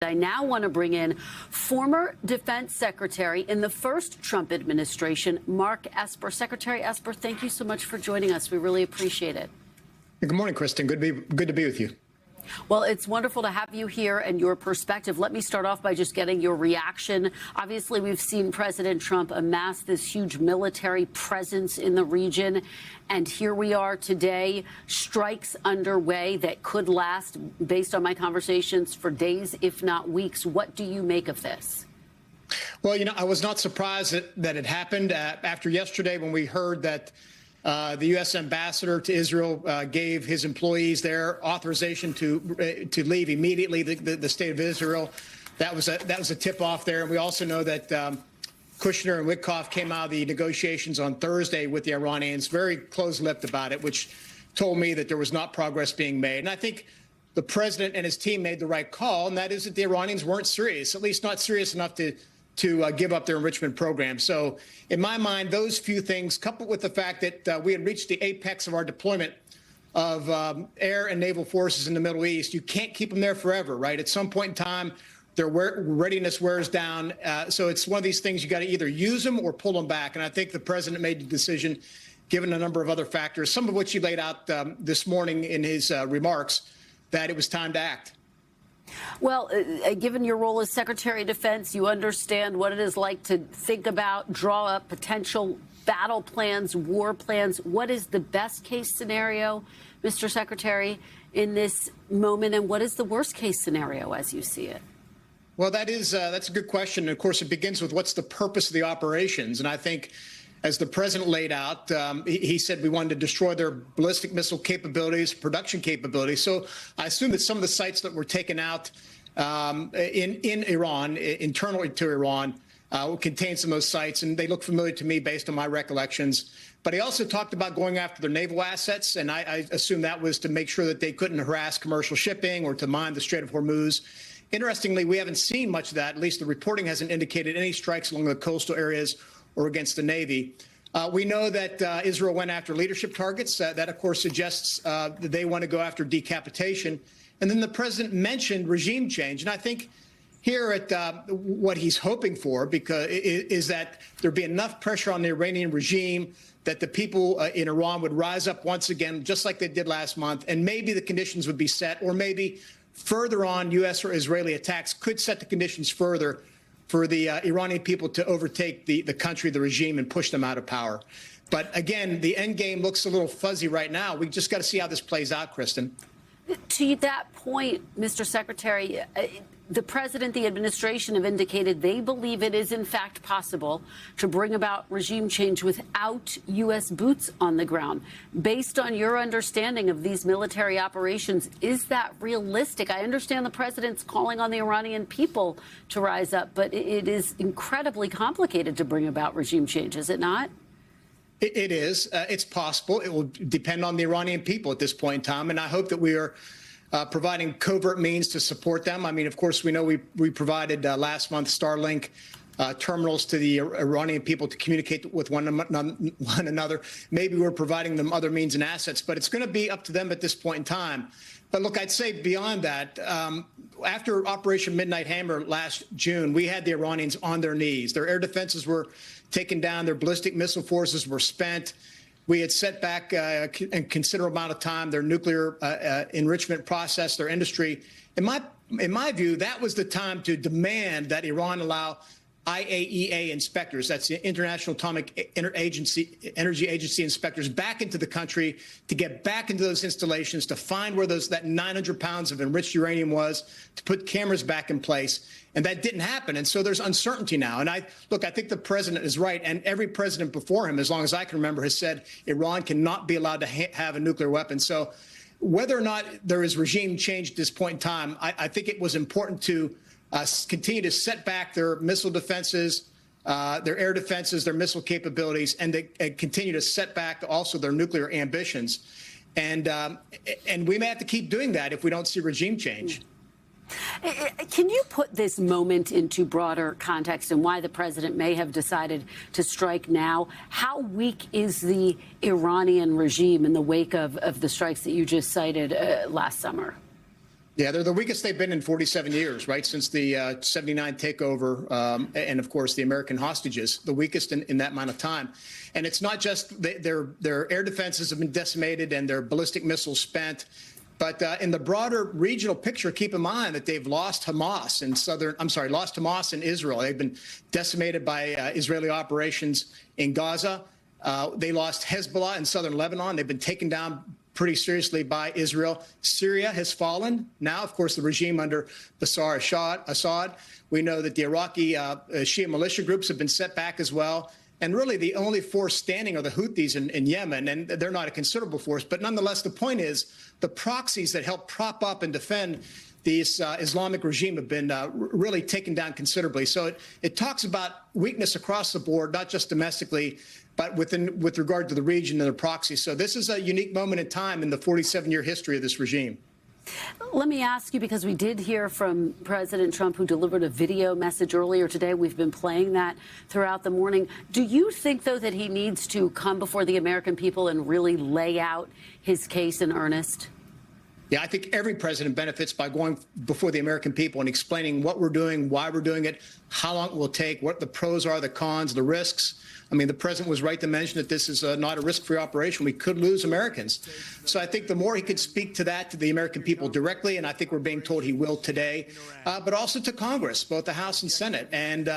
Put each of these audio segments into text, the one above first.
I now want to bring in former Defense Secretary in the first Trump administration, Mark Esper. Secretary Esper, thank you so much for joining us. We really appreciate it. Good morning, Kristen. Good to be with you. Well, it's wonderful to have you here and your perspective. Let me start off by just getting your reaction. Obviously, we've seen President Trump amass this huge military presence in the region. And here we are today, strikes underway that could last, based on my conversations, for days, if not weeks. What do you make of this? Well, I was not surprised that it happened after yesterday when we heard that the U.S. ambassador to Israel gave his employees their authorization to leave immediately the state of Israel. That was a tip off there. And we also know that Kushner and Witkoff came out of the negotiations on Thursday with the Iranians, very close-lipped about it, which told me that there was not progress being made. And I think the president and his team made the right call, and that is that the Iranians weren't serious, at least not serious enough to give up their enrichment program. So in my mind, those few things, coupled with the fact that we had reached the apex of our deployment of air and naval forces in the Middle East, you can't keep them there forever, right? At some point in time, their readiness wears down. So it's one of these things you got to either use them or pull them back. And I think the president made the decision, given a number of other factors, some of which he laid out this morning in his remarks, that it was time to act. Well, given your role as Secretary of Defense, you understand what it is like to think about, draw up potential battle plans, war plans. What is the best case scenario, Mr. Secretary, in this moment, and what is the worst case scenario as you see it? Well, that's a good question. And of course, it begins with what's the purpose of the operations. And I think, as the president laid out, he said we wanted to destroy their ballistic missile capabilities, production capabilities. So I assume that some of the sites that were taken out in Iran, internally to Iran, will contain some of those sites. And they look familiar to me based on my recollections. But he also talked about going after their naval assets. And I assume that was to make sure that they couldn't harass commercial shipping or to mine the Strait of Hormuz. Interestingly, we haven't seen much of that. At least the reporting hasn't indicated any strikes along the coastal areas or against the Navy. We know that Israel went after leadership targets. That, of course, suggests that they want to go after decapitation. And then the president mentioned regime change. And I think here at what he's hoping for is that there be enough pressure on the Iranian regime that the people in Iran would rise up once again, just like they did last month, and maybe the conditions would be set, or maybe further on U.S. or Israeli attacks could set the conditions further for the Iranian people to overtake the country, the regime, and push them out of power. But again, the end game looks a little fuzzy right now. We just got to see how this plays out, Kristen. To that point, Mr. Secretary, the president, the administration have indicated they believe it is, in fact, possible to bring about regime change without U.S. boots on the ground. Based on your understanding of these military operations, is that realistic? I understand the president's calling on the Iranian people to rise up, but it is incredibly complicated to bring about regime change, is it not? It is. It's possible. It will depend on the Iranian people at this point in time, and I hope that we are providing covert means to support them. I mean, of course, we know we provided last month Starlink terminals to the Iranian people to communicate with one another. Maybe we're providing them other means and assets, but it's going to be up to them at this point in time. But look, I'd say beyond that, after Operation Midnight Hammer last June, we had the Iranians on their knees. Their air defenses were taken down. Their ballistic missile forces were spent. We had set back a considerable amount of time their nuclear enrichment process, their industry. In my view, that was the time to demand that Iran allow IAEA inspectors, that's the International Atomic Energy Agency inspectors, back into the country to get back into those installations, to find where that 900 pounds of enriched uranium was, to put cameras back in place. And that didn't happen. And so there's uncertainty now. And I think the president is right. And every president before him, as long as I can remember, has said Iran cannot be allowed to have a nuclear weapon. So whether or not there is regime change at this point in time, I think it was important to continue to set back their missile defenses, their air defenses, their missile capabilities, and continue to set back also their nuclear ambitions. And we may have to keep doing that if we don't see regime change. Can you put this moment into broader context and why the president may have decided to strike now? How weak is the Iranian regime in the wake of the strikes that you just cited last summer? Yeah, they're the weakest they've been in 47 years, right? Since the 79 takeover and, of course, the American hostages, the weakest in that amount of time. And it's not just their air defenses have been decimated and their ballistic missiles spent. But in the broader regional picture, keep in mind that they've lost Hamas in Israel. They've been decimated by Israeli operations in Gaza. They lost Hezbollah in southern Lebanon. They've been taken down pretty seriously by Israel. Syria has fallen. Now, of course, the regime under Bashar Assad. We know that the Iraqi Shia militia groups have been set back as well. And really, the only force standing are the Houthis in Yemen, and they're not a considerable force. But nonetheless, the point is the proxies that help prop up and defend this Islamic regime have been really taken down considerably. So it talks about weakness across the board, not just domestically, but with regard to the region and the proxies. So this is a unique moment in time in the 47-year history of this regime. Let me ask you, because we did hear from President Trump, who delivered a video message earlier today. We've been playing that throughout the morning. Do you think, though, that he needs to come before the American people and really lay out his case in earnest? Yeah, I think every president benefits by going before the American people and explaining what we're doing, why we're doing it, how long it will take, what the pros are, the cons, the risks. I mean, the president was right to mention that this is not a risk-free operation. We could lose Americans. So I think the more he could speak to that, to the American people directly, and I think we're being told he will today, but also to Congress, both the House and Senate, and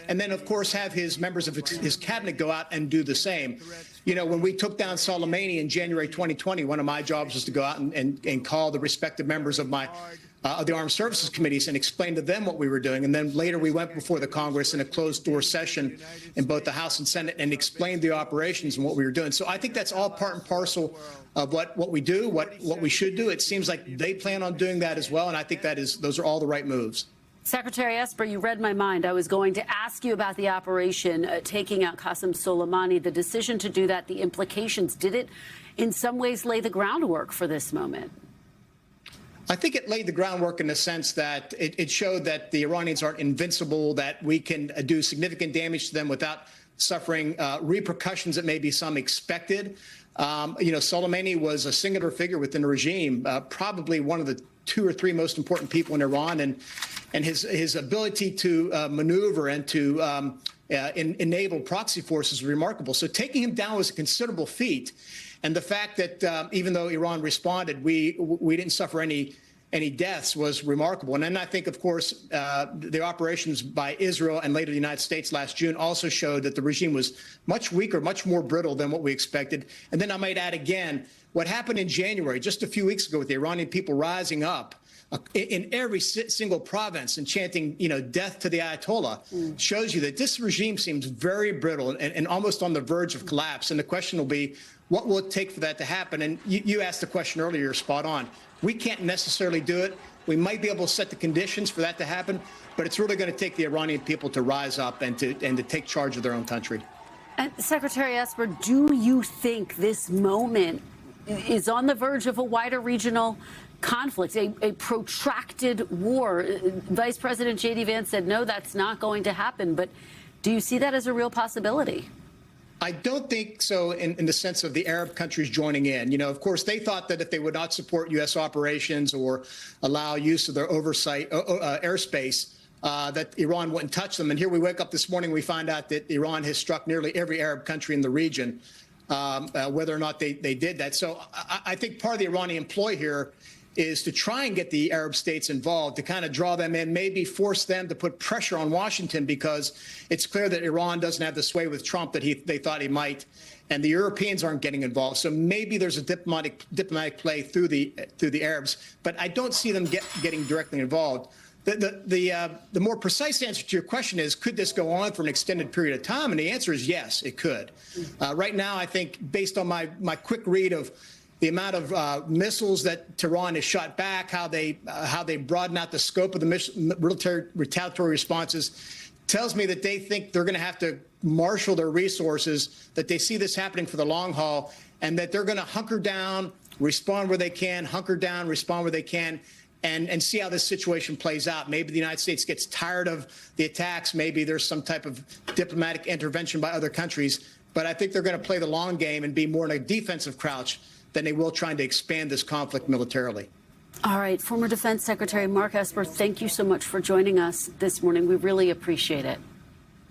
then, of course, have his members of his cabinet go out and do the same. You know, when we took down Soleimani in January 2020, one of my jobs was to go out and call the respective members of the Armed Services Committees and explain to them what we were doing. And then later we went before the Congress in a closed-door session in both the House and Senate and explained the operations and what we were doing. So I think that's all part and parcel of what we do, what we should do. It seems like they plan on doing that as well, and I think those are all the right moves. Secretary Esper, you read my mind. I was going to ask you about the operation taking out Qasem Soleimani, the decision to do that, the implications. Did it in some ways lay the groundwork for this moment? I think it laid the groundwork in the sense that it showed that the Iranians aren't invincible, that we can do significant damage to them without suffering repercussions that maybe some expected. You know, Soleimani was a singular figure within the regime, probably one of the 2 or 3 most important people in Iran, and his ability to maneuver and to enable proxy forces is remarkable. So taking him down was a considerable feat. And the fact that even though Iran responded, we didn't suffer any deaths was remarkable. And then I think, of course, the operations by Israel and later the United States last June also showed that the regime was much weaker, much more brittle than what we expected. And then I might add again, what happened in January, just a few weeks ago, with the Iranian people rising up in every single province and chanting, you know, death to the Ayatollah, shows you that this regime seems very brittle and almost on the verge of collapse. And the question will be, what will it take for that to happen? And you asked the question earlier, you're spot on. We can't necessarily do it. We might be able to set the conditions for that to happen, but it's really going to take the Iranian people to rise up and to take charge of their own country. And Secretary Esper, do you think this moment is on the verge of a wider regional conflict, a protracted war? Vice President J.D. Vance said, no, that's not going to happen. But do you see that as a real possibility? I don't think so in the sense of the Arab countries joining in. You know, of course, they thought that if they would not support U.S. operations or allow use of their oversight airspace, that Iran wouldn't touch them. And here we wake up this morning, we find out that Iran has struck nearly every Arab country in the region, whether or not they did that. So I think part of the Iranian ploy here is to try and get the Arab states involved, to kind of draw them in, maybe force them to put pressure on Washington, because it's clear that Iran doesn't have the sway with Trump that they thought he might, and the Europeans aren't getting involved. So maybe there's a diplomatic play through the Arabs, but I don't see them getting directly involved. The more precise answer to your question is, could this go on for an extended period of time? And the answer is yes, it could. Right now, I think, based on my quick read of the amount of missiles that Tehran has shot back, how they broaden out the scope of the military retaliatory responses, tells me that they think they're going to have to marshal their resources, that they see this happening for the long haul, and that they're going to hunker down, respond where they can, hunker down, respond where they can, and see how this situation plays out. Maybe the United States gets tired of the attacks. Maybe there's some type of diplomatic intervention by other countries. But I think they're going to play the long game and be more in a defensive crouch than they will trying to expand this conflict militarily. All right. Former Defense Secretary Mark Esper, thank you so much for joining us this morning. We really appreciate it.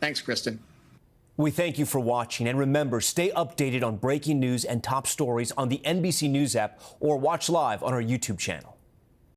Thanks, Kristen. We thank you for watching. And remember, stay updated on breaking news and top stories on the NBC News app or watch live on our YouTube channel.